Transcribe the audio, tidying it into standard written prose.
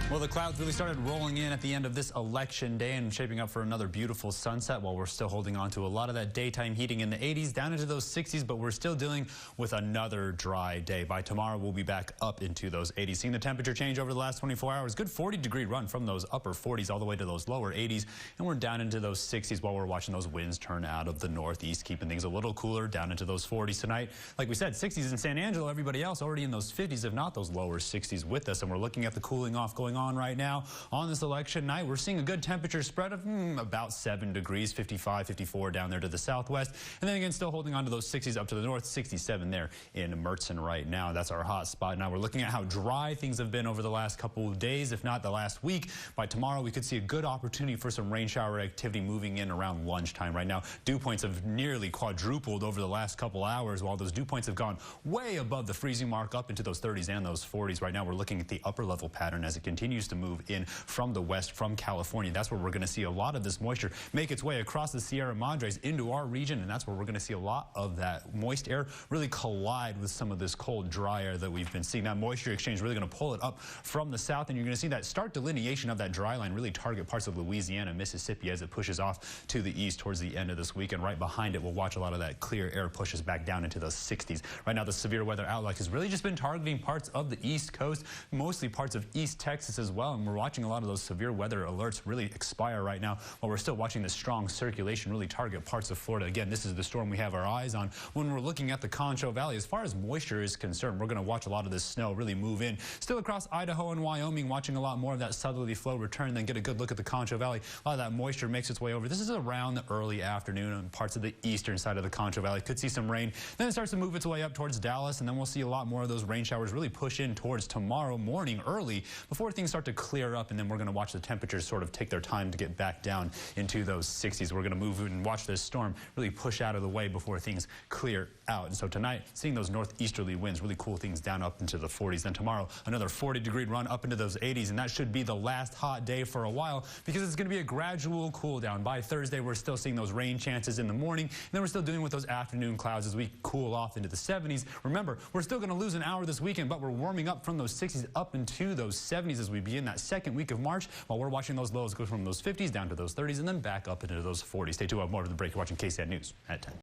Well, the clouds really started rolling in at the end of this election day and shaping up for another beautiful sunset while we're still holding on to a lot of that daytime heating in the 80s down into those 60s, but we're still dealing with another dry day. By tomorrow, we'll be back up into those 80s. Seeing the temperature change over the last 24 hours, good 40-degree run from those upper 40s all the way to those lower 80s, and we're down into those 60s while we're watching those winds turn out of the northeast, keeping things a little cooler down into those 40s tonight. Like we said, 60s in San Angelo, everybody else already in those 50s, if not those lower 60s with us, and we're looking at the cooling off going on right now. On this election night, we're seeing a good temperature spread of about 7 degrees, 55, 54 down there to the southwest, and then again still holding on to those 60s up to the north, 67 there in Mertzen right now. That's our hot spot. Now we're looking at how dry things have been over the last couple of days, if not the last week. By tomorrow, we could see a good opportunity for some rain shower activity moving in around lunchtime. Right now, dew points have nearly quadrupled over the last couple hours, while those dew points have gone way above the freezing mark up into those 30s and those 40s. Right now, we're looking at the upper level pattern as it continues to move in from the west, from California. That's where we're going to see a lot of this moisture make its way across the Sierra Madres into our region, and that's where we're going to see a lot of that moist air really collide with some of this cold, dry air that we've been seeing. That moisture exchange really going to pull it up from the south, and you're going to see that stark delineation of that dry line really target parts of Louisiana, Mississippi as it pushes off to the east towards the end of this week. And right behind it, we'll watch a lot of that clear air pushes back down into those 60s. Right now, the severe weather outlook has really just been targeting parts of the East Coast, mostly parts of East Texas as well, and we're watching a lot of those severe weather alerts really expire right now while we're still watching the strong circulation really target parts of Florida. Again, this is the storm we have our eyes on when we're looking at the Concho Valley. As far as moisture is concerned, we're going to watch a lot of this snow really move in. Still across Idaho and Wyoming, watching a lot more of that southerly flow return, then get a good look at the Concho Valley. A lot of that moisture makes its way over. This is around the early afternoon on parts of the eastern side of the Concho Valley. Could see some rain. Then it starts to move its way up towards Dallas, and then we'll see a lot more of those rain showers really push in towards tomorrow morning early before things start to clear up, and then we're going to watch the temperatures sort of take their time to get back down into those 60s. We're going to move and watch this storm really push out of the way before things clear out. And so tonight, seeing those northeasterly winds really cool things down up into the 40s. Then tomorrow, another 40-degree run up into those 80s, and that should be the last hot day for a while because it's going to be a gradual cool down. By Thursday, we're still seeing those rain chances in the morning, and then we're still dealing with those afternoon clouds as we cool off into the 70s. Remember, we're still going to lose an hour this weekend, but we're warming up from those 60s up into those 70s as we begin that second week of March, while we're watching those lows go from those 50s down to those 30s and then back up into those 40s. Stay tuned. More of the break. You're watching KSAN News at 10.